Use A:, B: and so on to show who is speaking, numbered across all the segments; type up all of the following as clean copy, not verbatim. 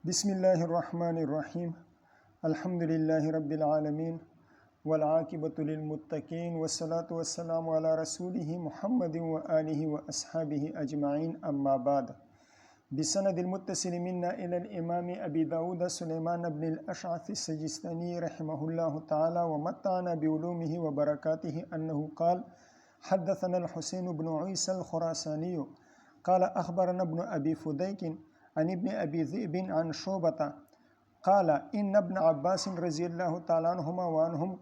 A: بسم اللہ الرحمن الرحیم الحمد للہ رب العالمین والعاقبۃ للمتقین والصلاة والسلام علی رسولہ محمد وآلہ واصحابہ اجمعین اما بعد بسند المتصل منا الی الامام ابی داود سلیمان بن الاشعث السجستانی رحمہ اللہ تعالی ومتعنا بعلومہ وبرکاتہ انہ قال حدثنا الحسین بن عیسی الخراسانی قال اخبرنا ابن ابی فدیک عن ابن ابی ذئب عن شعبۃ قال ان ابن عباس رضی اللہ تعالیٰ عنہما وعنہم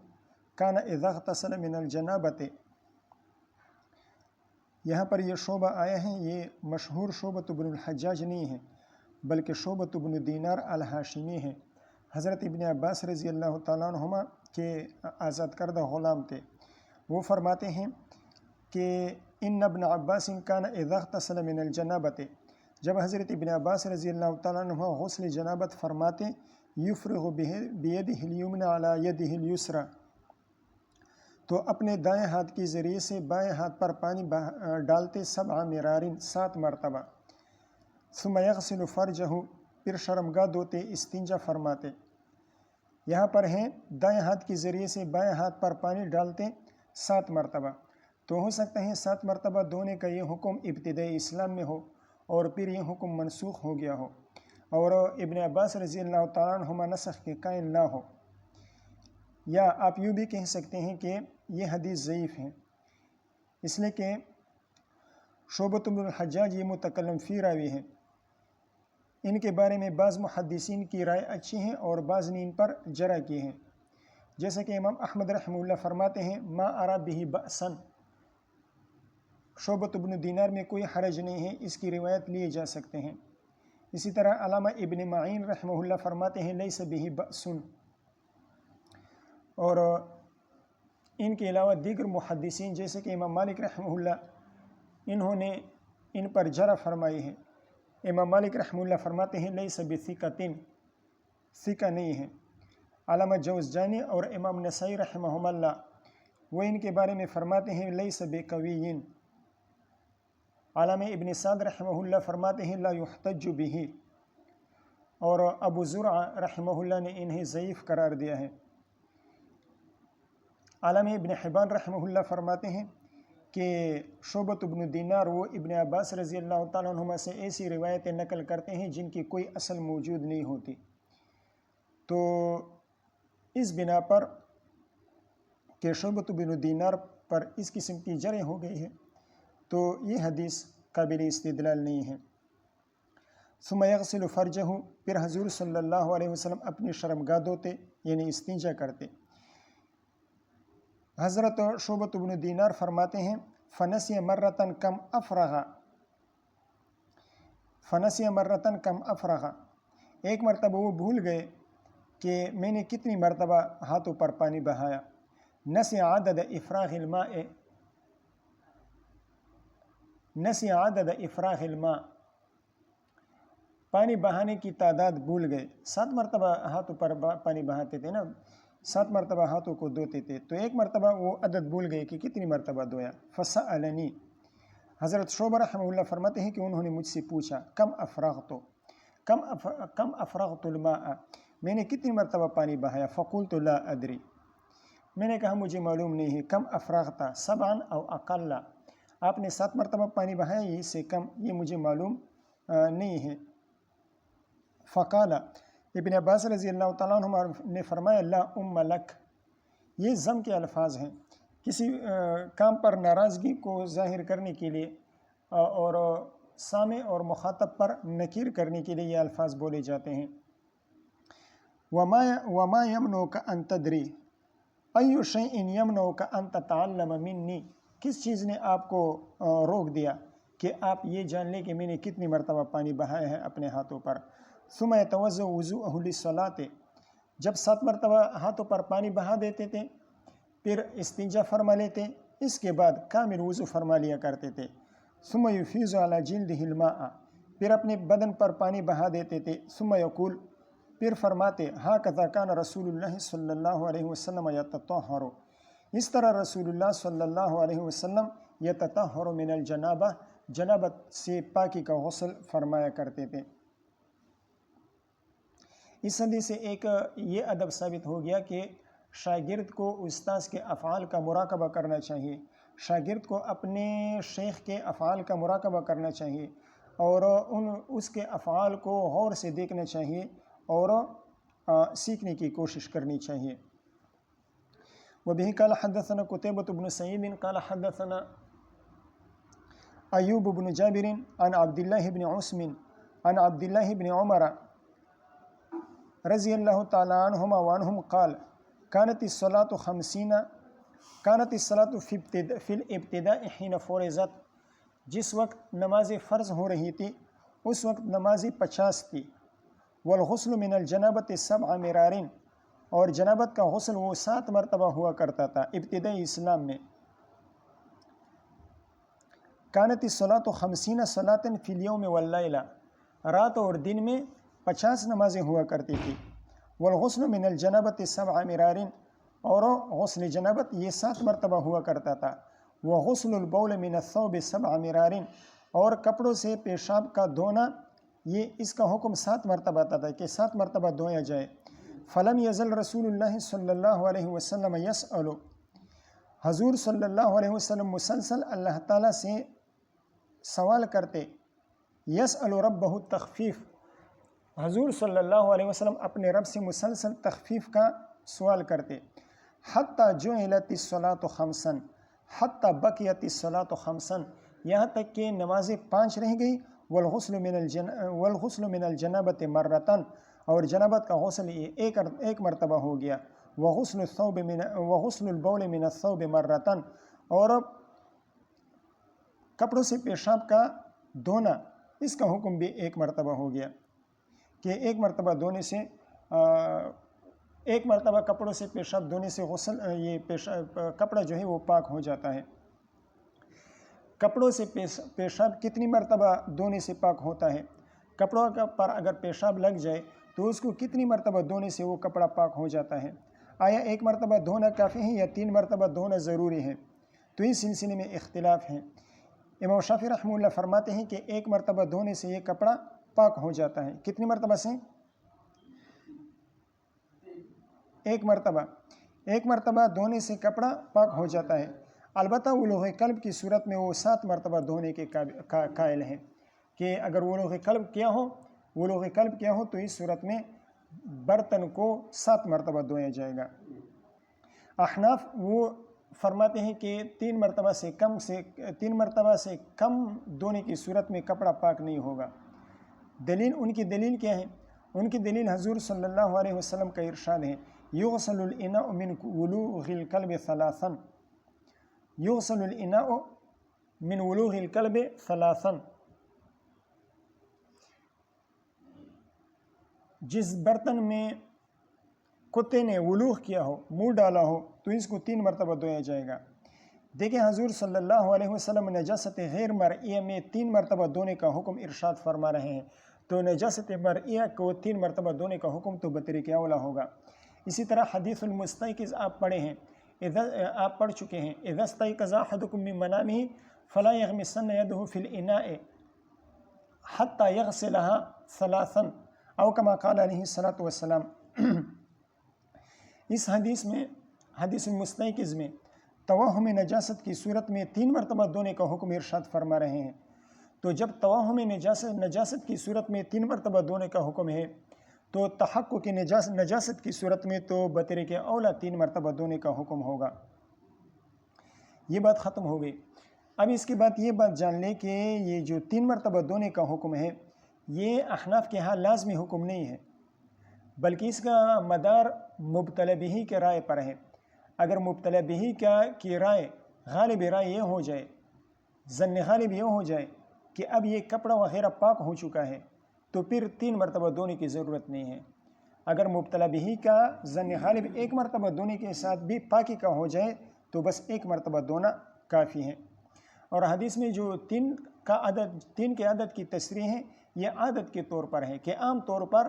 A: کان اذا اغتسل من الجنابۃ. یہاں پر یہ شعبہ آیا ہے، یہ مشہور شعبۃ بن الحجاج نہیں ہے بلکہ شعبۃ بن دینار الہاشمی ہے. حضرت ابن عباس رضی اللہ تعالیٰ عنہما کے آزاد کردہ غلام تھے. وہ فرماتے ہیں کہ ان ابن عباس کان اذا اغتسل من الجنابۃ، جب حضرت ابن عباس رضی اللہ تعالیٰ عنہ غسل جنابت فرماتے، یفرغ بیدہ الیمنی علی یدہ الیسری، تو اپنے دائیں ہاتھ کے ذریعے سے بائیں ہاتھ پر پانی ڈالتے 7 مرار 7 مرتبہ. ثم یغسل فرجہ، پھر شرمگاہ دھوتے، استنجا فرماتے. یہاں پر ہیں دائیں ہاتھ کے ذریعے سے بائیں ہاتھ پر پانی ڈالتے 7 مرتبہ. تو ہو سکتا ہے 7 مرتبہ دھونے کا یہ حکم ابتدائی اسلام میں ہو اور پھر یہ حکم منسوخ ہو گیا ہو، اور ابن عباس رضی اللہ تعالیٰ عنہما نسخ کے قائل نہ ہو. یا آپ یوں بھی کہہ سکتے ہیں کہ یہ حدیث ضعیف ہے، اس لیے کہ شعبۃ بن الحجاج یہ متکلم فی راوی ہیں. ان کے بارے میں بعض محدثین کی رائے اچھی ہیں اور بعض نے ان پر جرح کی ہیں. جیسے کہ امام احمد رحمہ اللہ فرماتے ہیں ما ارى به بأسا، شعبۃ بن دینار میں کوئی حرج نہیں ہے، اس کی روایت لیے جا سکتے ہیں. اسی طرح علامہ ابن معین رحمہ اللہ فرماتے ہیں لیس به بأس. اور ان کے علاوہ دیگر محدثین جیسے کہ امام مالک رحمہ اللہ، انہوں نے ان پر جرح فرمائی ہے. امام مالک رحمہ اللہ فرماتے ہیں لیس بثقۃ، ثقہ نہیں ہے. علامہ جوزجانی اور امام نسائی رحمہم اللہ وہ ان کے بارے میں فرماتے ہیں لیس بقوی. علامہ ابن سعد رحمہ اللہ فرماتے ہیں لا یحتج به، اور ابو زرع رحمہ اللہ نے انہیں ضعیف قرار دیا ہے. علامہ ابن حبان رحمہ اللہ فرماتے ہیں کہ شعبۃ بن دینار وہ ابن عباس رضی اللہ تعالیٰ عنہما سے ایسی روایتیں نقل کرتے ہیں جن کی کوئی اصل موجود نہیں ہوتی. تو اس بنا پر کہ شعبۃ بن دینار پر اس قسم کی جرح ہو گئی ہے تو یہ حدیث قابل استدلال نہیں ہے. ثم یغسل فرجہ، پھر حضور صلی اللہ علیہ وسلم اپنی شرمگاہ دھوتے یعنی استنجا کرتے. حضرت شعبۃ بن دینار فرماتے ہیں فنسی مرتن کم افرغ، فنسی مرتن کم افرغ، ایک مرتبہ وہ بھول گئے کہ میں نے کتنی مرتبہ ہاتھوں پر پانی بہایا. نسی عدد افراغ الماء، نسی عدد افراغ الماء، پانی بہانے کی تعداد بھول گئے. 7 مرتبہ ہاتھوں پر پانی بہاتے تھے نا، 7 مرتبہ ہاتھوں کو دھوتے تھے، تو ایک مرتبہ وہ عدد بھول گئے کہ کتنی مرتبہ دھویا. فسألنی، حضرت شعبہ رحمہ اللہ فرماتے ہیں کہ انہوں نے مجھ سے پوچھا کم افرغت، کم افرغت الماء، میں نے کتنی مرتبہ پانی بہایا. فقلت لا ادری، میں نے کہا مجھے معلوم نہیں ہے. کم افرغت 7 او اقل، آپ نے 7 مرتبہ پانی بہایا یہ سے کم، یہ مجھے معلوم نہیں ہے. فقال، ابن عباس رضی اللہ تعالیٰ عنہ نے فرمایا لا ام لک، یہ ضم کے الفاظ ہیں. کسی کام پر ناراضگی کو ظاہر کرنے کے لیے اور سامع اور مخاطب پر نکیر کرنے کے لیے یہ الفاظ بولے جاتے ہیں. وما یمنعک ان تدری ای شیء یمنعک ان تتعلم منی، کس چیز نے آپ کو روک دیا کہ آپ یہ جان لیں کہ میں نے کتنی مرتبہ پانی بہایا ہے اپنے ہاتھوں پر. ثم یتوضأ وضوءہ للصلاۃ، جب 7 مرتبہ ہاتھوں پر پانی بہا دیتے تھے پھر استنجا فرما لیتے، اس کے بعد کامل وضو فرما لیا کرتے تھے. ثم یفیض علی جلدہ الماء، پھر اپنے بدن پر پانی بہا دیتے تھے. ثم یقول، پھر فرماتے ہاکذا کان رسول اللہ صلی اللہ علیہ وسلم یتطہر، اس طرح رسول اللہ صلی اللہ علیہ وسلم یتطہر من الجنابہ، جنابت سے پاکی کا غسل فرمایا کرتے تھے. اس حدیث سے ایک یہ ادب ثابت ہو گیا کہ شاگرد کو استاذ کے افعال کا مراقبہ کرنا چاہیے، شاگرد کو اپنے شیخ کے افعال کا مراقبہ کرنا چاہیے اور اس کے افعال کو غور سے دیکھنا چاہیے اور سیکھنے کی کوشش کرنی چاہیے۔ وبه قال حدثنا قتيبة بن سعيد قال حدثنا أيوب بن جابر عن عبد الله بن عثم عن عبد الله بن عمر رضي الله تعالى عنهما وعنهم قال كانت الصلاة في الابتداء حين فرضت، جس وقت نماز فرض ہو رہی تھی اس وقت نماز 50 تھی، والغسل من الجنابت 7 مرار، اور جنابت کا غسل وہ 7 مرتبہ ہوا کرتا تھا ابتدائی اسلام میں۔ كانت الصلاة 50 صلاة في اليوم والليلة، رات اور دن میں 50 نمازیں ہوا کرتی تھی۔ والغسل من الجنابت 7 مرار، اور غسل جنابت یہ 7 مرتبہ ہوا کرتا تھا۔ وغسل البول من الثوب 7 مرار، اور کپڑوں سے پیشاب کا دھونا یہ اس کا حکم 7 مرتبہ تھا کہ 7 مرتبہ دھویا جائے۔ فلم یزل رسول اللہ صلی اللہ علیہ وسلم یسأل، حضور صلی اللہ علیہ وسلم مسلسل اللہ تعالیٰ سے سوال کرتے، یسأل ربہ التخفیف، حضور صلی اللہ علیہ وسلم اپنے رب سے مسلسل تخفیف کا سوال کرتے۔ حتی جعلت الصلاة 5، حتی بقیت الصلاة 5، یہاں تک کہ نمازیں 5 رہ گئی۔ والغسل من الجنابت مرتن، اور جنابت کا غسل یہ ایک مرتبہ ہو گیا۔ وغسل البول من الثوب مرتن، اور کپڑوں سے پیشاب کا دھونا اس کا حکم بھی 1 مرتبہ ہو گیا کہ 1 مرتبہ دھونے سے 1 مرتبہ کپڑوں سے پیشاب دھونے سے غسل کپڑا جو ہے وہ پاک ہو جاتا ہے۔ کپڑوں سے پیشاب کتنی مرتبہ دھونے سے پاک ہوتا ہے؟ کپڑوں پر اگر پیشاب لگ جائے تو اس کو کتنی مرتبہ دھونے سے وہ کپڑا پاک ہو جاتا ہے؟ آیا 1 مرتبہ دھونا کافی ہے یا 3 مرتبہ دھونا ضروری ہے؟ تو اس سلسلے میں اختلاف ہے۔ امام شافعی رحمہ اللہ فرماتے ہیں کہ 1 مرتبہ دھونے سے یہ کپڑا پاک ہو جاتا ہے۔ کتنی مرتبہ سے؟ 1 مرتبہ۔ 1 مرتبہ دھونے سے کپڑا پاک ہو جاتا ہے۔ البتہ ولوغ قلب کی صورت میں وہ 7 مرتبہ دھونے کے قائل ہیں کہ اگر ولوغ قلب کیا ہو تو اس صورت میں برتن کو 7 مرتبہ دھویا جائے گا۔ احناف وہ فرماتے ہیں کہ 3 مرتبہ سے کم دھونے کی صورت میں کپڑا پاک نہیں ہوگا۔ ان کی دلیل کیا ہے؟ ان کی دلیل حضور صلی اللہ علیہ وسلم کا ارشاد ہے، یغسل الاناء من ولوغ القلب 3، یغسل الاناء من ولوغ القلب 3، جس برتن میں کتے نے ولوغ کیا ہو، منہ ڈالا ہو، تو اس کو 3 مرتبہ دھویا جائے گا۔ دیکھیں حضور صلی اللہ علیہ وسلم نجاست غیر مرئیہ میں 3 مرتبہ دھونے کا حکم ارشاد فرما رہے ہیں، تو نجاست مرئیہ کو 3 مرتبہ دھونے کا حکم تو بطریق اولا ہوگا۔ اسی طرح حدیث المستيقظ آپ پڑھ چکے ہیں، اذا استيقظ احدكم من منامه فلا يغمسن يده في الاناء حتى يغسلها 3، او كما قال علیہ الصلوۃ والسلام۔ اس حدیث المستيقظ میں توہم نجاست کی صورت میں 3 مرتبہ دھونے کا حکم ارشاد فرما رہے ہیں، تو جب توہم نجاست کی صورت میں 3 مرتبہ دھونے کا حکم ہے تو تحقق نجاست کی صورت میں تو بطریق اولا 3 مرتبہ دھونے کا حکم ہوگا۔ یہ بات ختم ہو گئی۔ اب اس کے بعد یہ بات جان لیں کہ یہ جو 3 مرتبہ دھونے کا حکم ہے یہ احناف کے ہاں لازمی حکم نہیں ہے، بلکہ اس کا مدار مبتلا بہ کے رائے پر ہے۔ اگر مبتلا بہ کی رائے غالب رائے یہ ہو جائے، ظن غالب یہ ہو جائے کہ اب یہ کپڑا وغیرہ پاک ہو چکا ہے تو پھر 3 مرتبہ دھونے کی ضرورت نہیں ہے۔ اگر مبتلا بہ کا ظن غالب 1 مرتبہ دھونے کے ساتھ بھی پاکی کا ہو جائے تو بس 1 مرتبہ دھونا کافی ہے۔ اور حدیث میں جو 3 کے عدد کی تصریح ہے یہ عادت کے طور پر ہے کہ عام طور پر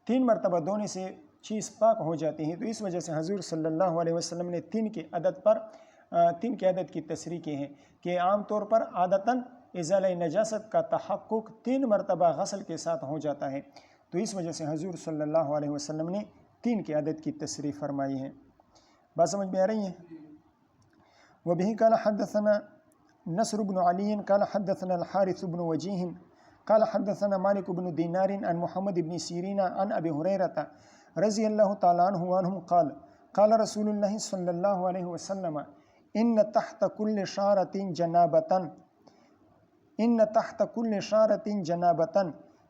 A: 3 مرتبہ دھونے سے چیز پاک ہو جاتی ہے، تو اس وجہ سے حضور صلی اللہ علیہ وسلم نے 3 کے عدد کی تصریح کی ہے کہ عام طور پر عادتاً ازالہ نجاست کا تحقق 3 مرتبہ غسل کے ساتھ ہو جاتا ہے، تو اس وجہ سے حضور صلی اللہ علیہ وسلم نے 3 کی عدد کی تصریح فرمائی ہے۔ بات سمجھ میں آ رہی ہے؟ وبه قال حدثنا نصر بن علي قال حدثنا الحارث بن وجيه قال حدثنا مالك بن دينار عن محمد بن سيرين عن أبي هريرة رضي الله تعالى عنه وعنهم قال قال رسول الله صلى الله عليه وسلم إن تحت كل شعرة جنابة ان تحت كل شعرة جنابة،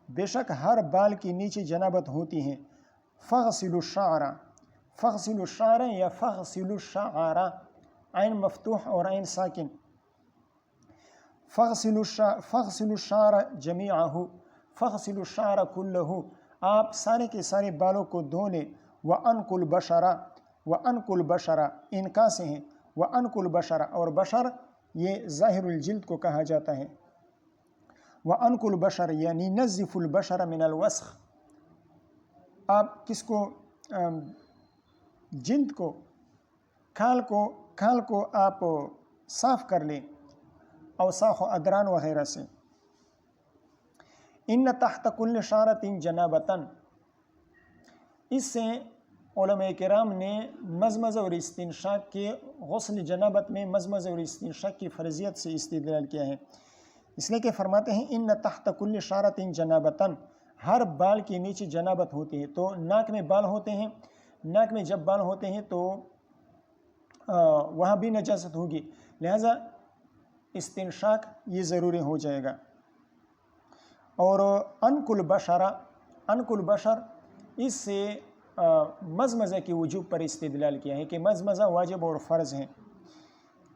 A: بے شک ہر بال کے نیچے جنابت ہوتی ہے۔ فغسلوا الشعر، فغسلوا الشعر یا فغسلوا الشعر، عین مفتوح اور عین ساکن، فغسلوا الشعر جميعه، فغسلوا الشعر كله، آپ سارے کے سارے بالوں کو دھو لیں۔ وانقوا البشر، وانقوا البشر انقا سے ہیں، وانقوا البشر، اور بشر یہ ظاہر الجلد کو کہا جاتا ہے۔ وانقوا البشر یعنی نظف البشر من الوسخ، آپ کس کو؟ جلد کو، کھال کو آپ صاف کر لیں اوساخ و ادران وغیرہ سے۔ ان تحت کل شعرۃ جنابۃ، اس سے علماء کرام نے مزمزہ اور استنشاق کے غسل جنابت میں مزمزہ اور استنشاق کی فرضیت سے استدلال کیا ہے، اس لیے کہ فرماتے ہیں ان تحت کل شعرۃ جنابۃ، ہر بال کے نیچے جنابت ہوتی ہے۔ تو ناک میں بال ہوتے ہیں، ناک میں جب بال ہوتے ہیں تو وہاں بھی نجاست ہوگی، لہذا استنشاق یہ ضروری ہو جائے گا۔ اور انقوا البشر، انقوا البشر اس سے مزمزہ کی وجوب پر استدلال کیا ہے کہ مزمزہ واجب اور فرض ہیں۔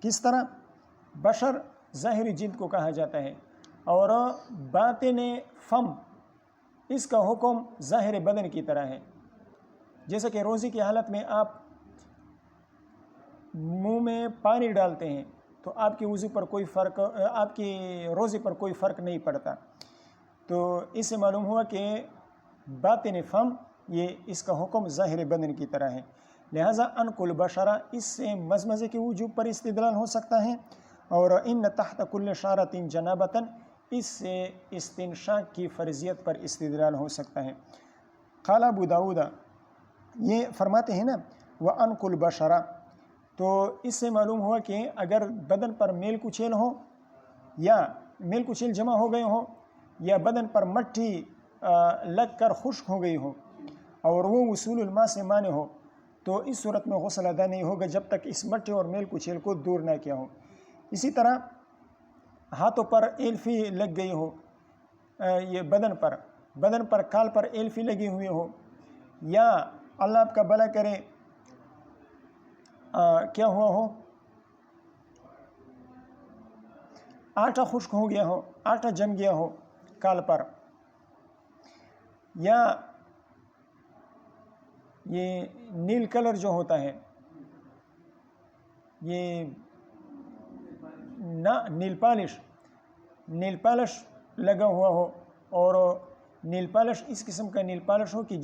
A: کس طرح؟ بشر ظاہری جلد کو کہا جاتا ہے، اور باطن فم اس کا حکم ظاہر بدن کی طرح ہے۔ جیسا کہ روزے کی حالت میں آپ منہ میں پانی ڈالتے ہیں تو آپ کی وضو پر کوئی فرق، آپ کی روزے پر کوئی فرق نہیں پڑتا، تو اس سے معلوم ہوا کہ باطن فم یہ اس کا حکم ظاہر بدن کی طرح ہے، لہٰذا انقوا البشر اس سے مزمزے کی وجوب پر استدلال ہو سکتا ہے، اور ان تحت کل شعرۃ جنابۃ اس سے استنشاق کی فرضیت پر استدلال ہو سکتا ہے۔ قال ابو داؤد، یہ فرماتے ہیں نا وانقوا البشر، تو اس سے معلوم ہوا کہ اگر بدن پر میل کچیل ہو یا میل کچیل جمع ہو گئے ہوں یا بدن پر مٹی لگ کر خشک ہو گئی ہو اور وہ وصول الماء سے مانع ہو، تو اس صورت میں غسل ادا نہیں ہوگا جب تک اس مٹی اور میل کچیل کو دور نہ کیا ہو۔ اسی طرح ہاتھوں پر ایلفی لگ گئی ہو، یہ بدن پر کال پر ایلفی لگی ہوئی ہو، یا اللہ آپ کا بھلا کرے کیا ہوا ہو، آٹا خشک ہو گیا ہو، آٹا جم گیا ہو کال پر، یا یہ نیل کلر جو ہوتا ہے، یہ نیل پالش لگا ہوا ہو، اور نیل پالش اس قسم کا نیل پالش ہو کہ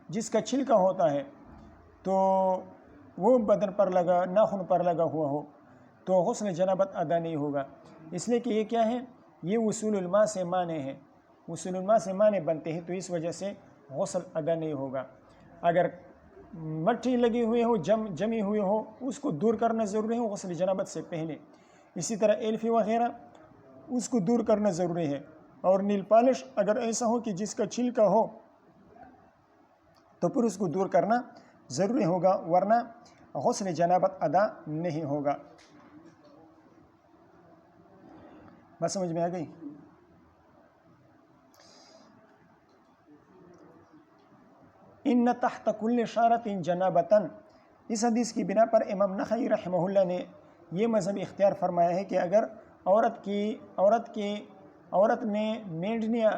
A: جس کا چھلکا ہوتا ہے تو وہ بدن پر لگا، ناخن پر لگا ہوا ہو، تو غسل جنابت ادا نہیں ہوگا، اس لیے کہ یہ کیا ہے، یہ وصول الماء سے مانع ہے، وصول الماء سے مانع بنتے ہیں، تو اس وجہ سے غسل ادا نہیں ہوگا۔ اگر مٹی لگی ہوئی ہو، جمی ہوئی ہو، اس کو دور کرنا ضروری ہے غسل جنابت سے پہلے۔ اسی طرح ایلفی وغیرہ اس کو دور کرنا ضروری ہے، اور نیل پالش اگر ایسا ہو کہ جس کا چھلکا ہو تو پھر اس کو دور کرنا ضروری ہوگا، ورنہ غسل جنابت ادا نہیں ہوگا۔ بات سمجھ میں آ گئی؟ ان تحت کل شعرۃ جنابۃ، اس حدیث کی بنا پر امام نخعی رحمہ اللہ نے یہ مذہب اختیار فرمایا ہے کہ اگر عورت نے مینڈنیاں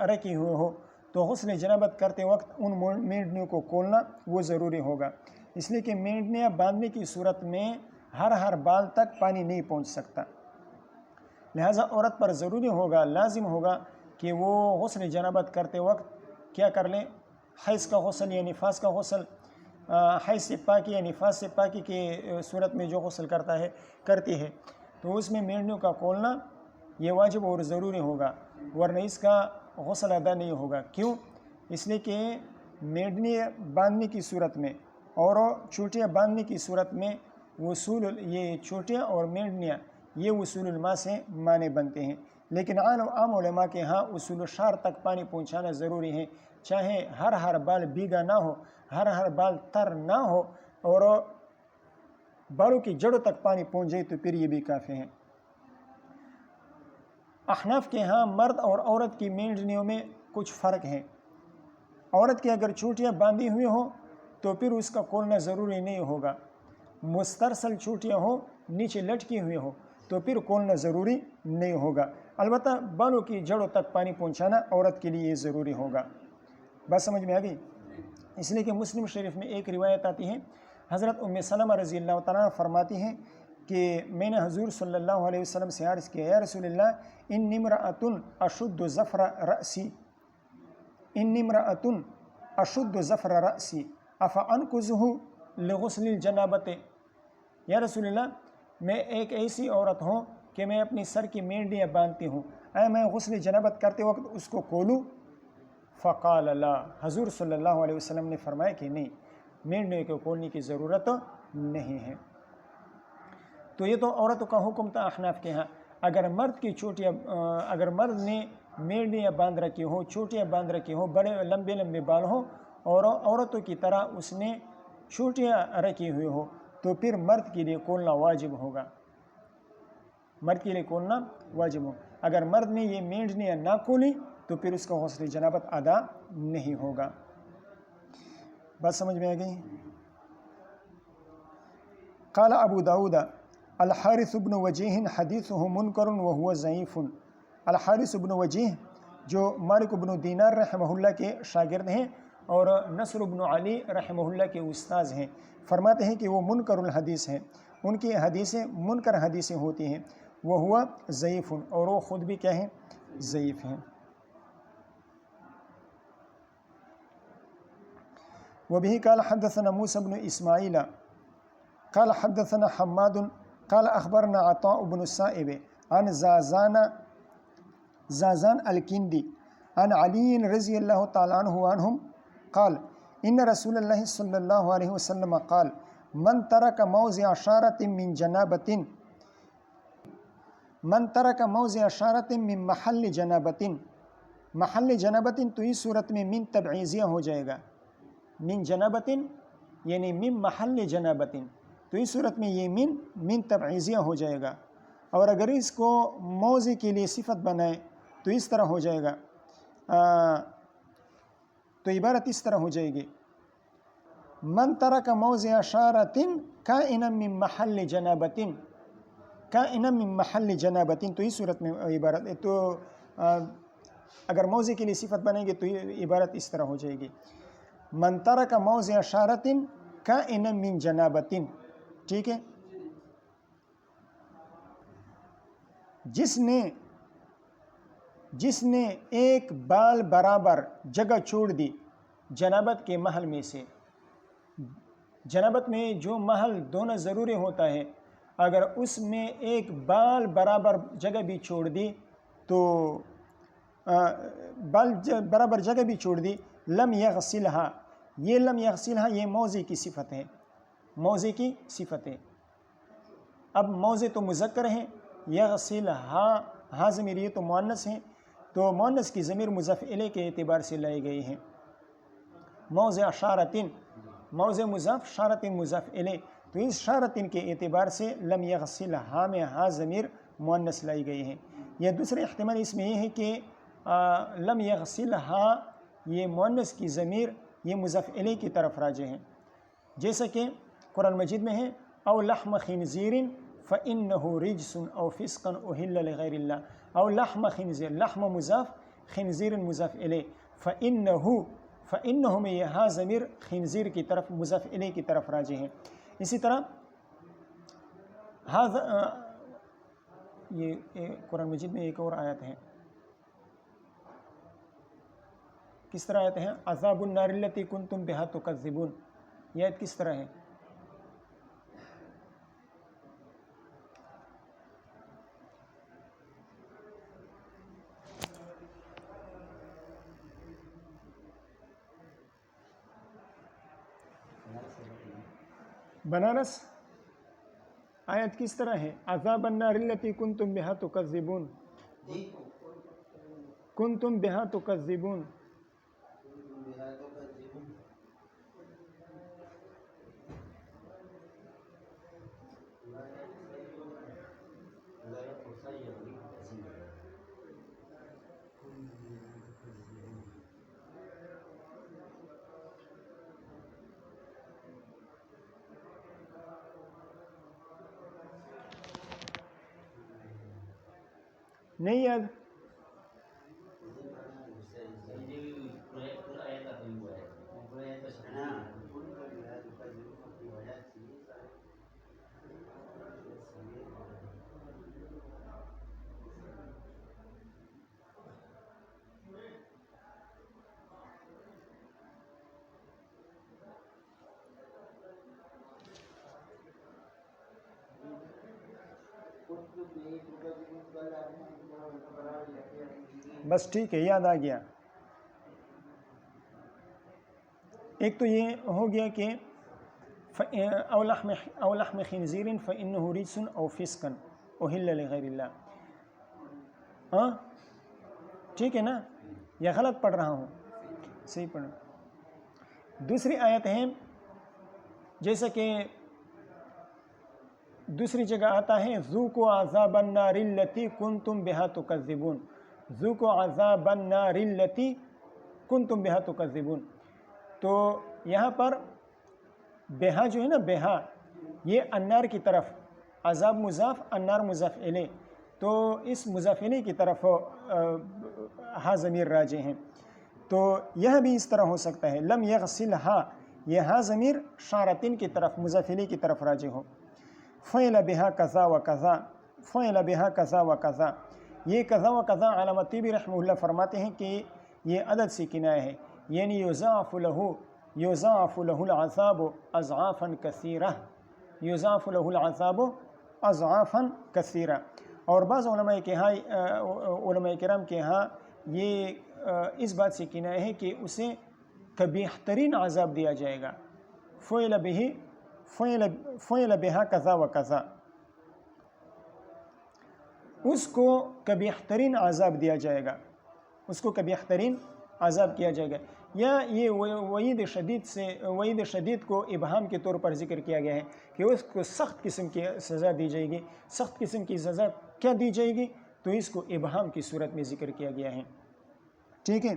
A: رکھی ہوئے ہو تو غسل جنابت کرتے وقت ان مینڈنیوں کو کھولنا وہ ضروری ہوگا، اس لیے کہ مینڈنیاں باندھنے کی صورت میں ہر بال تک پانی نہیں پہنچ سکتا، لہٰذا عورت پر ضروری ہوگا، لازم ہوگا کہ وہ غسل جنابت کرتے وقت کیا کر لیں، حیض کا غسل یا نفاس کا غسل، حیض سے پاکی یا نفاس سے پاکی کی صورت میں جو غسل کرتی ہے تو اس میں مینڈنیوں کا کھولنا یہ واجب اور ضروری ہوگا، ورنہ اس کا غسل ادا نہیں ہوگا۔ کیوں؟ اس لیے کہ میڈنی باندھنے کی صورت میں اور چوٹیاں باندھنے کی صورت میں یہ چوٹیاں اور میڈنیاں یہ وصول الماء سے معنی بنتے ہیں، لیکن عام علماء کے ہاں اصول الشعر تک پانی پہنچانا ضروری ہے، چاہے ہر بال بھیگا نہ ہو، ہر بال تر نہ ہو، اور بالوں کی جڑوں تک پانی پہنچ جائے تو پھر یہ بھی کافی ہے۔ احناف کے ہاں مرد اور عورت کی مینڈنیوں میں کچھ فرق ہے۔ عورت کی اگر چوٹیاں باندھی ہوئی ہوں تو پھر اس کا کھولنا ضروری نہیں ہوگا، مسترسل چوٹیاں ہوں نیچے لٹکی ہوئی ہوں تو پھر کھولنا ضروری نہیں ہوگا، البتہ بالوں کی جڑوں تک پانی پہنچانا عورت کے لیے یہ ضروری ہوگا۔ بات سمجھ میں آ گئی؟ اس لیے کہ مسلم شریف میں ایک روایت آتی ہے، حضرت ام سلمہ رضی اللہ تعالیٰ فرماتی ہیں کہ میں نے حضور صلی اللہ علیہ وسلم سے عرض کیا، یا رسول اللہ انی امرأۃ اشد ظفر رأسی افانقذہ لغسل الجنابۃ۔ یا رسول اللہ میں ایک ایسی عورت ہوں کہ میں اپنی سر کی مینڈیاں باندھتی ہوں، میں غسل جنابت کرتے وقت اس کو کھولوں؟ فقال لا، حضور صلی اللہ علیہ وسلم نے فرمایا کہ نہیں، مینڈیوں کو کھولنے کی ضرورت نہیں ہے۔ تو یہ تو عورتوں کا حکم تھا احناف کے ہاں۔ اگر مرد نے مینڈیاں باندھ رکھی ہوں، چوٹیاں باندھ رکھی ہوں، بڑے لمبے بال ہوں، اور عورتوں کی طرح اس نے چوٹیاں رکھی ہوئی ہو تو پھر مرد کے لیے کھولنا واجب ہوگا، اگر مرد نے یہ مینڈیاں نہ کھولی تو پھر اس کا غسل جنابت ادا نہیں ہوگا۔ بات سمجھ میں آ گئی؟ قال ابو داود الحارث بن وجیہ حدیثہ منکر وہو ضعیف۔ الحارث بن وجیہ جو مالک بن دینار رحمہ اللہ کے شاگرد ہیں اور نصر بن علی رحمہ اللہ کے استاذ ہیں، فرماتے ہیں کہ وہ منکر الحدیث ہیں، ان کی حدیثیں منکر حدیثیں ہوتی ہیں، وہو ضعیف، اور وہ خود بھی کیا ہیں؟ ضعیف ہیں۔ وبه قال حدثنا موسى بن اسماعیل قال حدثنا حماد قال اخبرنا عطاء بن السائب عن زازان الکندی عن علی رضی اللہ تعالی عنہم قال ان رسول اللہ صلی اللہ علیہ وسلم قال من ترک موضع شارۃ من محل جنابۃ تو اس صورت میں من تبعیضیہ ہو جائے گا، من جنابۃ یعنی من محل جنابۃ، تو اس صورت میں یہ من تبعیضیہ ہو جائے گا، اور اگر اس کو موضع کے لیے صفت بنائے تو اس طرح ہو جائے گا، تو عبارت اس طرح ہو جائے گی، من ترک موضع شارۃ کائنا من محل جنابۃ، تو اس صورت میں عبارت تو اگر موضع کے لیے صفت بنائیں گے تو عبارت اس طرح ہو جائے گی، من ترک موضع شارۃ کائنا من جنابۃ۔ ٹھیک ہے، جس نے ایک بال برابر جگہ چھوڑ دی جنابت کے محل میں سے، جنابت میں جو محل دھونا ضروری ہوتا ہے، اگر اس میں ایک بال برابر جگہ بھی چھوڑ دی تو برابر جگہ بھی چھوڑ دی، لم یغسلہا، یہ لم یغسلہا یہ موضع کی صفت ہے، اب موضع تو مذکر ہے، یغسلہا ہا ضمیر یہ تو مؤنث ہے، تو مؤنث کی ضمیر مضاف الیہ کے اعتبار سے لائی گئی ہے، موضع شارۃ موضع مضاف شارۃ مضاف الیہ، تو اس شارۃ کے اعتبار سے لم یغسلہا میں ہا ضمیر مؤنث لائی گئی ہے۔ یا دوسرے احتمال اس میں یہ ہے کہ لم یغسلہا یہ مؤنث کی ضمیر یہ مضاف الیہ کی طرف راجع ہے، جیسا کہ قرآن مجید میں ہے او لحم خنزیر فإنه رجس او فسقا اہل لغیر اللہ، او لحم خنزیر، لحم مضاف خنزیر مضاف الیہ، فإنه میں یہ ہا ضمیر خنزیر کی طرف مضاف الیہ کی طرف راجع ہے۔ اسی طرح یہ قرآن مجید میں ایک اور آیت ہے، کس طرح آیت ہے؟ عذاب النار التی کنتم بہا تکذبون، یہ آیت کس طرح ہے؟ بنارس آیت کس طرح ہے؟ عذاب النار التی کنتم بہا تکذبون، کنتم بہا تکذبون. نہیں یاد؟ بس ٹھیک ہے، یاد آ گیا. ایک تو یہ ہو گیا کہ او لحم خنزیر فإنه رجس او فسقا اہل لغیر اللہ. ہاں ٹھیک ہے نا، یا غلط پڑھ رہا ہوں؟ صحیح پڑھ. دوسری آیت ہے جیسا کہ دوسری جگہ آتا ہے ذوقوا عذاب النار التی کنتم بہا تکذبون، ذوقوا عذاب النار التی کنتم بہا تکذبون. تو یہاں پر بہا جو ہے نا، بہا یہ النار کی طرف، عذاب مضاف النار مضاف الیہ، تو اس مضاف الیہ کی طرف ہا ضمیر راجع ہیں. تو یہ بھی اس طرح ہو سکتا ہے لم یغسلھا، یہ ہا ضمیر شارتین کی طرف مضاف الیہ کی طرف راجع ہو. فعل بہا کذا و کذا، فعل بہا کذا و کذا، یہ کذا و کذا علامہ طیبی رحمہ اللہ فرماتے ہیں کہ یہ عدد سے کنایہ ہے، یعنی یضاعف له العذاب اضعافا کثیرہ، یضاعف له العذاب اضعافا کثیرہ. اور بعض علماء کرام کے ہاں یہ اس بات سے کنایہ ہے کہ اسے قبیح ترین عذاب دیا جائے گا. فعل بہا کذا و کذا، اس کو قبیح ترین عذاب دیا جائے گا، اس کو قبیح ترین عذاب کیا جائے گا. یا یہ وعید شدید کو ابہام کے طور پر ذکر کیا گیا ہے کہ اس کو سخت قسم کی سزا دی جائے گی. سخت قسم کی سزا کیا دی جائے گی؟ تو اس کو ابہام کی صورت میں ذکر کیا گیا ہے. ٹھیک ہے.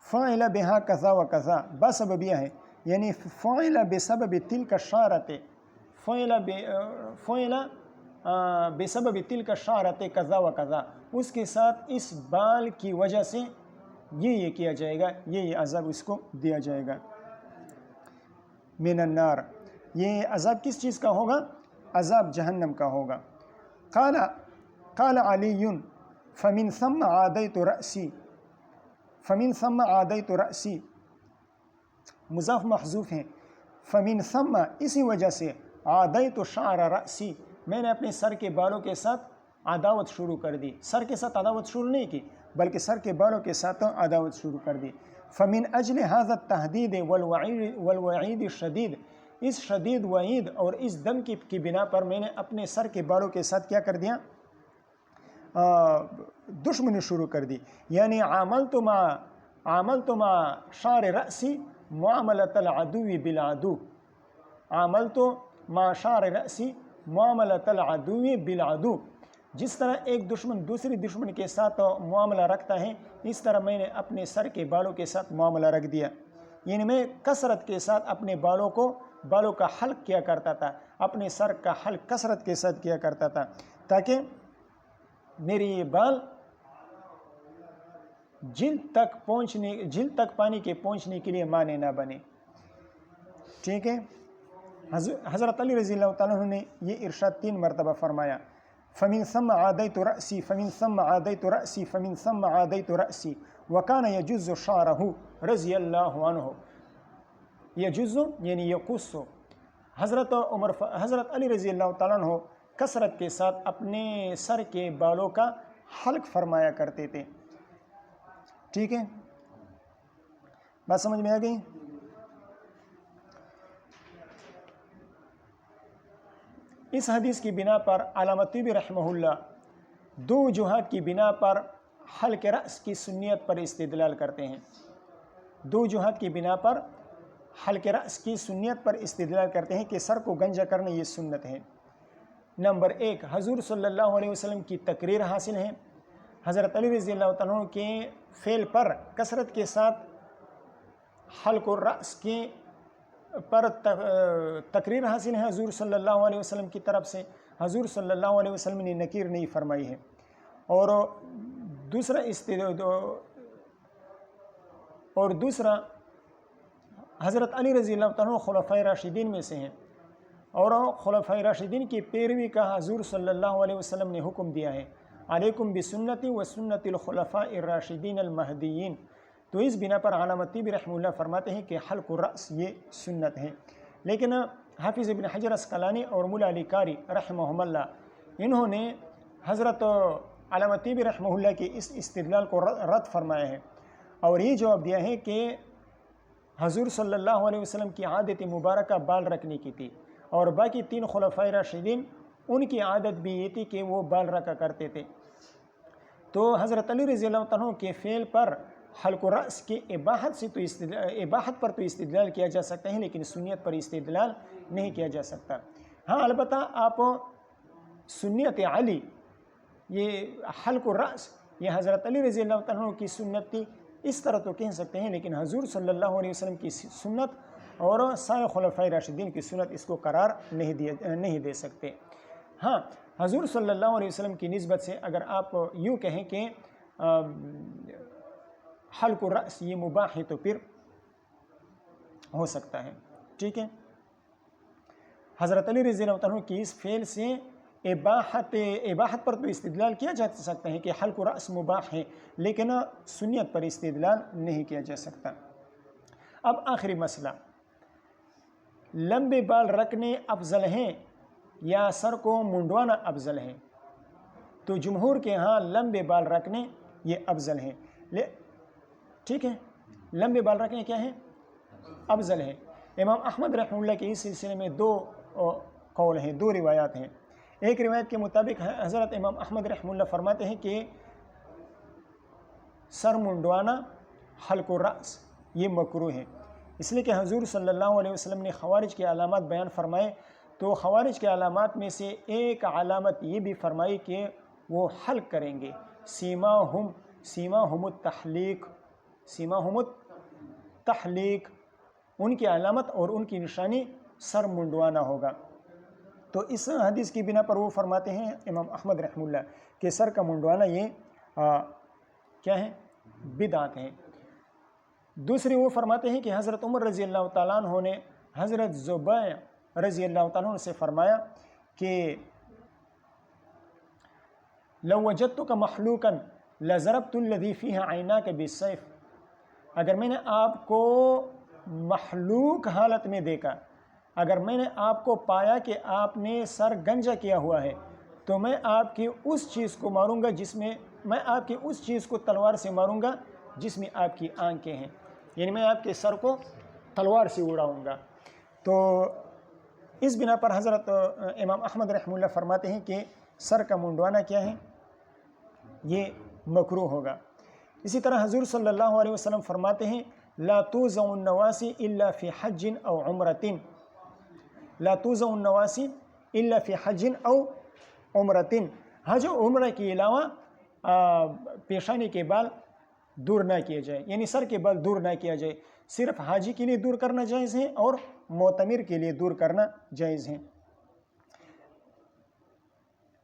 A: فعل بہا کذا و کذا بسببیہ ہے، یعنی فعل بسبب تلک الشارۃ، فعل بسبب تلک الشارۃ کذا و کذا، اس کے ساتھ اس بال کی وجہ سے یہ کیا جائے گا، یہ عذاب اس کو دیا جائے گا. من النار، یہ عذاب کس چیز کا ہوگا؟ عذاب جہنم کا ہوگا. قال علی فمن ثم عادیت رأسی، فمن ثم عادیت رأسی مضاف محذوف ہیں. فمن ثم، اسی وجہ سے، عادیت شعر رأسی، میں نے اپنے سر کے بالوں کے ساتھ عداوت شروع کر دی. سر کے ساتھ عداوت شروع نہیں کی بلکہ سر کے بالوں کے ساتھ عداوت شروع کر دی. فمن اجل هذا التحدید والوعید الشدید، اس شدید وعید اور اس دم کی بنا پر میں نے اپنے سر کے بالوں کے ساتھ کیا کر دیا؟ دشمنی شروع کر دی. یعنی عاملت مع شعر رأسی معاملۃ العدو بالعدو، عاملت مع شعر رأسی معاملۃ العدو بالعدو. جس طرح ایک دشمن دوسری دشمن کے ساتھ معاملہ رکھتا ہے، اس طرح میں نے اپنے سر کے بالوں کے ساتھ معاملہ رکھ دیا. یعنی میں کثرت کے ساتھ اپنے بالوں کا حلق کیا کرتا تھا، اپنے سر کا حلق کثرت کے ساتھ کیا کرتا تھا تاکہ میری یہ بال جلد تک پانی کے پہنچنے کے لیے مانع نہ بنے. ٹھیک ہے. حضرت علی رضی اللہ تعالیٰ عنہ نے یہ ارشاد 3 مرتبہ فرمایا، فمن ثم عادیت رأسی، فمن ثم عادیت رأسی، فمن ثم عادیت رأسی، وکان یجز شعرہ رضی اللہ عنہ. یجز یعنی یقص. حضرت علی رضی اللہ تعالیٰ عنہ کثرت کے ساتھ اپنے سر کے بالوں کا حلق فرمایا کرتے تھے. ٹھیک ہے، بات سمجھ میں آ گئی؟ اس حدیث کی بنا پر علامہ طیبی رحمہ اللہ 2 وجوہات کی بنا پر حلق رأس کی سنیت پر استدلال کرتے ہیں. 2 وجوہات کی بنا پر حلق رأس کی سنیت پر استدلال کرتے ہیں کہ سر کو گنجا کرنا یہ سنت ہے. نمبر 1، حضور صلی اللہ علیہ وسلم کی تقریر حاصل ہے. حضرت علی رضی اللہ تعالیٰ عنہ کے فعل پر کثرت کے ساتھ حلق الرأس کے پر تقریر حاصل ہے حضور صلی اللہ علیہ وسلم کی طرف سے. حضور صلی اللہ علیہ وسلم نے نکیر نہیں فرمائی ہے. اور دوسرا حضرت علی رضی اللہ عنہ خلفائے راشدین میں سے ہیں، اور خلفائے راشدین کی پیروی کا حضور صلی اللہ علیہ وسلم نے حکم دیا ہے، علیکم بسنتی و سنت الخلفاء الراشدین المہدیین. تو اس بنا پر علامہ طیبی رحمہ اللہ فرماتے ہیں کہ حلق الرأس یہ سنت ہے. لیکن حافظ ابن حجر اسقلانی اور مولا علی قاری رحمہم اللہ انہوں نے حضرت علامہ طیبی رحمہ اللہ کے اس استدلال کو رد فرمایا ہے، اور یہ جواب دیا ہے کہ حضور صلی اللہ علیہ وسلم کی عادت مبارکہ بال رکھنے کی تھی، اور باقی 3 خلفائے راشدین ان کی عادت بھی یہ تھی کہ وہ بال رکھا کرتے تھے. تو حضرت علی رضی اللہ عنہ کے فعل پر حلق الرأس کی اباحت پر تو استدلال کیا جا سکتا ہے، لیکن سنیت پر استدلال نہیں کیا جا سکتا. ہاں البتہ آپ سنیت علی، یہ حلق الرأس یہ حضرت علی رضی اللہ عنہ کی سنت تھی، اس طرح تو کہہ سکتے ہیں، لیکن حضور صلی اللہ علیہ وسلم کی سنت اور سارے خلفائے راشدین کی سنت اس کو قرار نہیں دے سکتے. ہاں حضور صلی اللہ علیہ وسلم کی نسبت سے اگر آپ یوں کہیں کہ حلق الرأس یہ مباح ہے تو پھر ہو سکتا ہے. ٹھیک ہے، حضرت علی رضی اللہ عنہ کی اس فعل سے اباحت پر تو استدلال کیا جا سکتا ہے کہ حلق الرأس مباح ہے، لیکن سنیت پر استدلال نہیں کیا جا سکتا. اب آخری مسئلہ، لمبے بال رکھنے افضل ہیں یا سر کو منڈوانا افضل ہے؟ تو جمہور کے ہاں لمبے بال رکھنے یہ افضل ہیں. ٹھیک ہے، لمبے بال رکھنے کیا ہے؟ افضل ہے. امام احمد رحمہ اللہ کے اس سلسلے میں 2 قول ہیں، 2 روایات ہیں. ایک روایت کے مطابق حضرت امام احمد رحمہ اللہ فرماتے ہیں کہ سر منڈوانا حلق الرأس یہ مکروہ ہے، اس لیے کہ حضور صلی اللہ علیہ وسلم نے خوارج کے علامات بیان فرمائے. تو خوارج کے علامات میں سے ایک علامت یہ بھی فرمائی کہ وہ حلق کریں گے. سیماہم التحلیق، ان کی علامت اور ان کی نشانی سر منڈوانا ہوگا. تو اس حدیث کی بنا پر وہ فرماتے ہیں امام احمد رحمہ اللہ کہ سر کا منڈوانا یہ کیا ہے؟ بدعت ہے. دوسری وہ فرماتے ہیں کہ حضرت عمر رضی اللہ تعالیٰ عنہ نے حضرت زبیر رضی اللہ تعالیٰ عنہ سے فرمایا کہ لو وجدتک محلوقا لضربت الذی فیہ عیناک بالسیف، اگر میں نے آپ کو محلوق حالت میں دیکھا، اگر میں نے آپ کو پایا کہ آپ نے سر گنجا کیا ہوا ہے، تو میں آپ کی اس چیز کو ماروں گا میں آپ کی اس چیز کو تلوار سے ماروں گا جس میں آپ کی آنکھیں ہیں، یعنی میں آپ کے سر کو تلوار سے اڑاؤں گا. تو اس بنا پر حضرت امام احمد رحمہ اللہ فرماتے ہیں کہ سر کا منڈوانا کیا ہے؟ یہ مکروہ ہوگا. اسی طرح حضور صلی اللہ علیہ وسلم فرماتے ہیں لا توزع النواسی الا فی حج او عمرۃ، لا توزع النواسی الا فی حج او عمرۃ، حج و عمرہ کے علاوہ پیشانی کے بال دور نہ کیے جائے، یعنی سر کے بال دور نہ کیا جائے، صرف حاجی کے لیے دور کرنا جائز ہے اور معتمر کے لیے دور کرنا جائز ہے.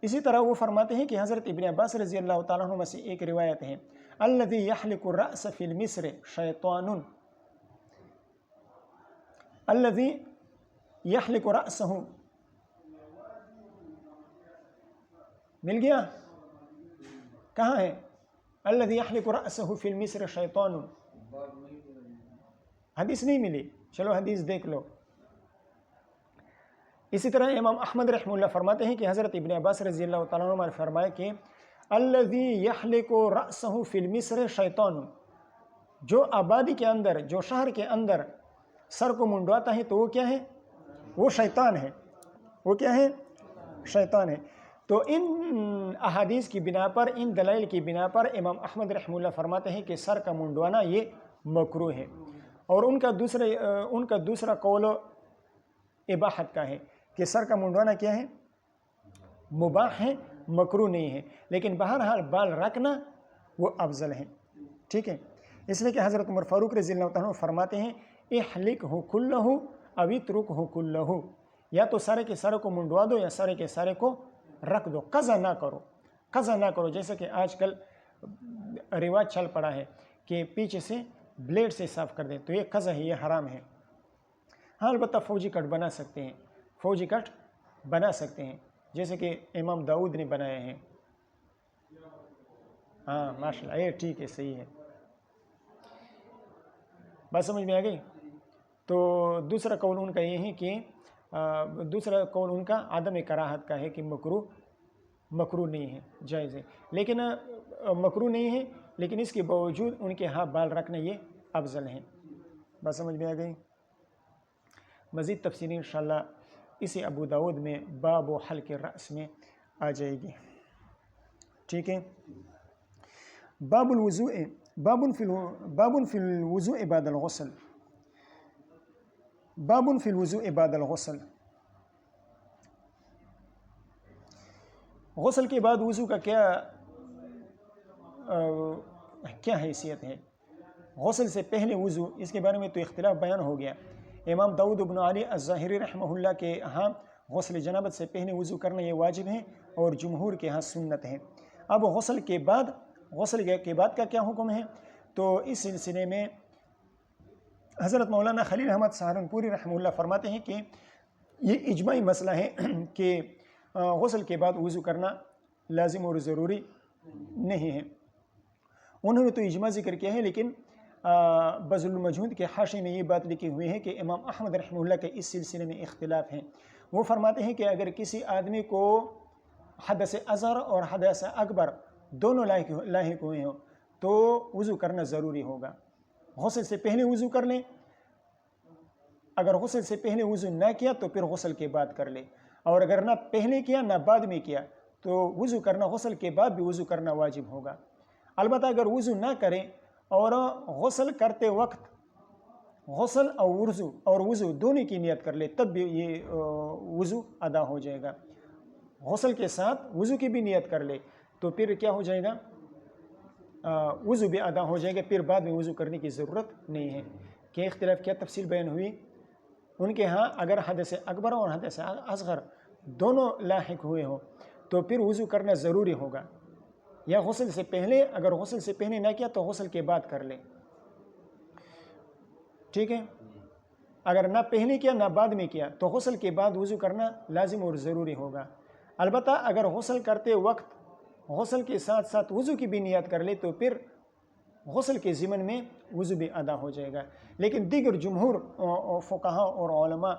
A: اسی طرح وہ فرماتے ہیں کہ حضرت ابن عباس رضی اللہ تعالیٰ عنہ سے ایک روایت ہے الذی یحلق الرأس فی المصر شیطان، الذی یحلق رأسہ، مل گیا؟ کہاں ہے؟ الذی یحلق رأسہ فی المصر شیطان، حدیث نہیں ملی، چلو حدیث دیکھ لو. اسی طرح امام احمد رحمہ اللہ فرماتے ہیں کہ حضرت ابن عباس رضی اللہ تعالیٰ عنہ نے فرمایا کہ الذی یحلق رأسہ فی المصر شیطان، جو آبادی کے اندر، جو شہر کے اندر سر کو منڈواتا ہے تو وہ کیا ہے؟ وہ شیطان ہے. وہ کیا ہے؟ شیطان ہے۔ تو ان احادیث کی بنا پر، ان دلائل کی بنا پر امام احمد رحمہ اللہ فرماتے ہیں کہ سر کا منڈوانا یہ مکروہ ہے۔ اور ان کا دوسرا قول اباحت کا ہے کہ سر کا منڈوانا کیا ہے؟ مباح ہے، مکروہ نہیں ہے، لیکن بہرحال بال رکھنا وہ افضل ہے، ٹھیک ہے۔ اس لیے کہ حضرت عمر فاروق رضی اللہ تعالیٰ عنہ فرماتے ہیں احلقہ کلہ او اترکہ کلہ، یا تو سارے کے سارے کو منڈوا دو یا سارے کے سارے کو رکھ دو، قضا نہ کرو، قضا نہ کرو، جیسے کہ آج کل رواج چل پڑا ہے کہ پیچھے سے بلیڈ سے صاف کر دیں، تو یہ قضا ہے، یہ حرام ہے۔ ہاں البتہ فوجی کٹ بنا سکتے ہیں، فوجی کٹ بنا سکتے ہیں، جیسے کہ امام داؤد نے بنائے ہیں۔ ہاں ماشاءاللہ، یہ ٹھیک ہے، صحیح ہے، بات سمجھ میں آ گئی۔ تو دوسرا قول ان کا یہ ہے کہ دوسرا قول ان کا عدم کراہت کا ہے کہ مکروہ نہیں ہے، جائز ہے، لیکن مکروہ نہیں ہے، لیکن اس کے باوجود ان کے ہاں بال رکھنا یہ افضل ہیں۔ بات سمجھ میں آ گئی۔ مزید تفصیلی انشاءاللہ اسی ابو داود میں باب و حلق الرأس میں آ جائے گی، ٹھیک ہے۔ باب الوضوء، باب فی الوضوء بعد الغسل، باب فی الوضوء بعد الغسل، غسل کے بعد وضو کا کیا حیثیت ہے؟ غسل سے پہلے وضو، اس کے بارے میں تو اختلاف بیان ہو گیا۔ امام داؤد بن علی الظاہری رحمہ اللہ کے ہاں غسل جنابت سے پہلے وضو کرنا یہ واجب ہے، اور جمہور کے ہاں سنت ہے۔ اب غسل کے بعد کا کیا حکم ہے؟ تو اس سلسلے میں حضرت مولانا خلیل احمد سہارنپوری رحمہ اللہ فرماتے ہیں کہ یہ اجماعی مسئلہ ہے کہ غسل کے بعد وضو کرنا لازم اور ضروری نہیں ہے۔ انہوں نے تو اجماع ذکر کیا ہے، لیکن بذل المجہود کے حاشیے میں یہ بات لکھی ہوئی ہے کہ امام احمد رحمہ اللہ کے اس سلسلے میں اختلاف ہیں۔ وہ فرماتے ہیں کہ اگر کسی آدمی کو حدث اصغر اور حدث اکبر دونوں لاحق ہوئے ہوں تو وضو کرنا ضروری ہوگا۔ غسل سے پہلے وضو کر لیں، اگر غسل سے پہلے وضو نہ کیا تو پھر غسل کے بعد کر لیں، اور اگر نہ پہلے کیا نہ بعد میں کیا تو وضو کرنا، غسل کے بعد بھی وضو کرنا واجب ہوگا۔ البتہ اگر وضو نہ کریں اور غسل کرتے وقت غسل اور وضو دونوں کی نیت کر لے تب بھی یہ وضو ادا ہو جائے گا۔ غسل کے ساتھ وضو کی بھی نیت کر لے تو پھر کیا ہو جائے گا؟ وضو بھی ادا ہو جائے گا، پھر بعد میں وضو کرنے کی ضرورت نہیں ہے۔ کہ اختلاف کیا تفصیل بیان ہوئی؟ ان کے ہاں اگر حدث اکبر اور حدث اصغر دونوں لاحق ہوئے ہوں تو پھر وضو کرنا ضروری ہوگا، یا غسل سے پہلے، اگر غسل سے پہلے نہ کیا تو غسل کے بعد کر لیں، ٹھیک ہے۔ اگر نہ پہلے کیا نہ بعد میں کیا تو غسل کے بعد وضو کرنا لازم اور ضروری ہوگا۔ البتہ اگر غسل کرتے وقت غسل کے ساتھ ساتھ وضو کی بھی نیت کر لے تو پھر غسل کے ضمن میں وضو بھی ادا ہو جائے گا۔ لیکن دیگر جمہور فقہاء اور علماء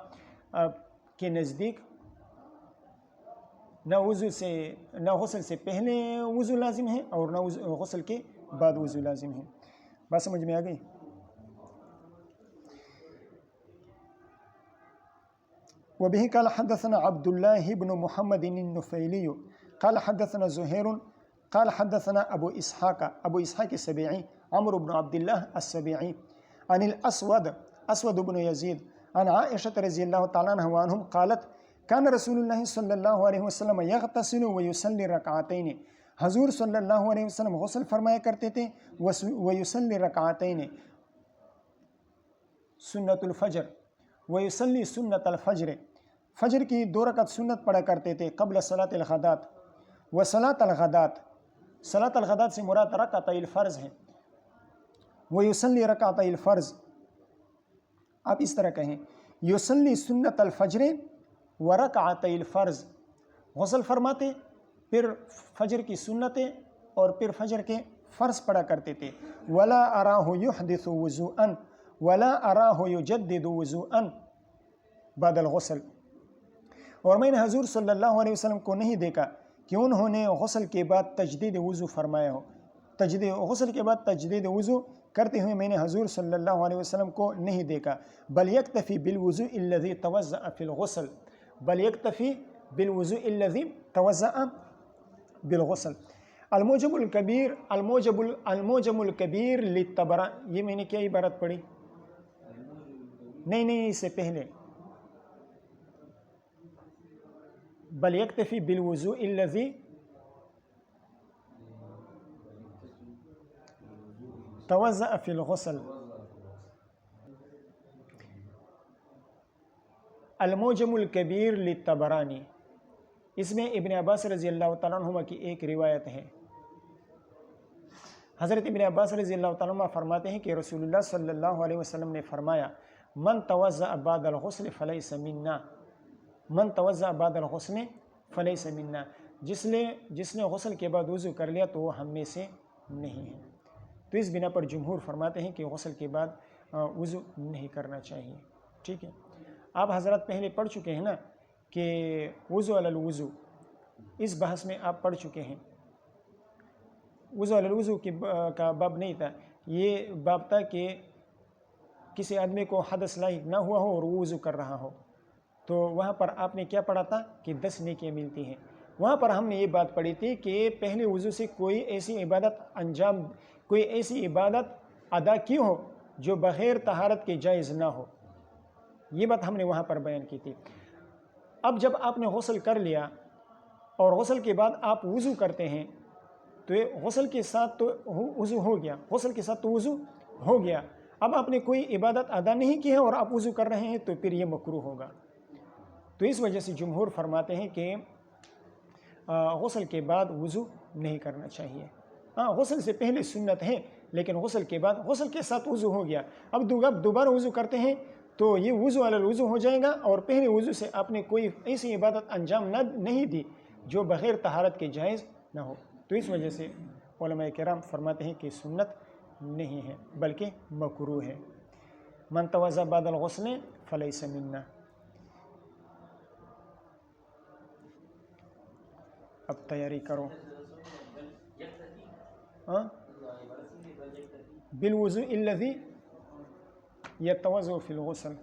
A: کے نزدیک نہ غسل سے پہلے وضو لازم ہے اور نہ غسل کے بعد وضو لازم ہے۔ بات سمجھ میں آ گئی؟ وبه قال حدثنا عبد الله بن محمد النفيلي قال حدثنا زهير قال حدثنا ابو اسحاق السبيعي عمرو بن عبد الله السبيعي عن اسود بن يزيد عن عائشة رضي الله تعالى عنها وعنهم قالت كان رسول الله صلى الله عليه وسلم يغتسل ويصلي ركعتين، حضور صلی اللہ علیہ وسلم غسل فرمایا کرتے تھے ويصلي ركعتين سنت الفجر، ويصلي سنت الفجر، فجر کی 2 رکعت سنت پڑھا کرتے تھے قبل صلاۃ الغدات، وصلاۃ الغدات، صلاۃ الغدات سے مراد رکعتي الفرض ہے، ويصلي ركعتي الفرض، آپ اس طرح کہیں يصلي سنت الفجر ورکعتي الفرض، غسل فرماتے پھر فجر کی سنتیں اور پھر فجر کے فرض پڑھا کرتے تھے۔ ولا أراه يحدث وضوءا ولا أراه يجدد وضوءا بعد الغسل، اور میں نے حضور صلی اللہ علیہ وسلم کو نہیں دیکھا کہ انہوں نے غسل کے بعد تجدید وضو فرمایا ہو، غسل کے بعد تجدید وضو کرتے ہوئے میں نے حضور صلی اللہ علیہ وسلم کو نہیں دیکھا۔ بل یکتفی بالوضوء الذی توضأ فی الغسل، بل یکتفی بالوضوء الذي توضأ بالغسل. الموجم الکبیر للطبرانی، یہ میں نے کیا عبارت پڑھی؟ نہیں اس سے پہلے بل یکتفی بالوضوء الذی توضأ فی الغسل. الموجم الکبیر للطبرانی، اس میں ابن عباس رضی اللہ تعالیٰ عنہما کی ایک روایت ہے. حضرت ابن عباس رضی اللہ تعالیٰ عنہ فرماتے ہیں کہ رسول اللہ صلی اللہ علیہ وسلم نے فرمایا من توضأ بعد الغسل فلیس منا، من توضأ بعد الغسل فلیس منا، جس نے غسل کے بعد وضو کر لیا تو وہ ہم میں سے نہیں ہے. تو اس بنا پر جمہور فرماتے ہیں کہ غسل کے بعد وضو نہیں کرنا چاہیے. ٹھیک ہے، آپ حضرات پہلے پڑھ چکے ہیں نا کہ وضو علی الوضو، اس بحث میں آپ پڑھ چکے ہیں. وضو علی الوضو کا باب نہیں تھا، یہ باب تھا کہ کسی آدمی کو حدث لاحق نہ ہوا ہو اور وہ وضو کر رہا ہو، تو وہاں پر آپ نے کیا پڑھا تھا کہ 10 نیکیاں ملتی ہیں. وہاں پر ہم نے یہ بات پڑھی تھی کہ پہلے وضو سے کوئی ایسی عبادت ادا کی ہو جو بغیر طہارت کے جائز نہ ہو. یہ بات ہم نے وہاں پر بیان کی تھی. اب جب آپ نے غسل کر لیا اور غسل کے بعد آپ وضو کرتے ہیں تو غسل کے ساتھ تو وضو ہو گیا، اب آپ نے کوئی عبادت ادا نہیں کی ہے اور آپ وضو کر رہے ہیں تو پھر یہ مکروہ ہوگا. تو اس وجہ سے جمہور فرماتے ہیں کہ غسل کے بعد وضو نہیں کرنا چاہیے. ہاں، غسل سے پہلے سنت ہے، لیکن غسل کے بعد، غسل کے ساتھ وضو ہو گیا، اب دوبارہ وضو کرتے ہیں تو یہ وضو علی الوضو ہو جائے گا، اور پہلے وضو سے آپ نے کوئی ایسی عبادت انجام نہیں دی جو بغیر طہارت کے جائز نہ ہو. تو اس وجہ سے علماء کرام فرماتے ہیں کہ سنت نہیں ہے بلکہ مکروہ ہے. من توضأ بعد الغسل فلیس منا. اب تیاری کرو. بالوضوء الذی یتوضأ فی الغسل.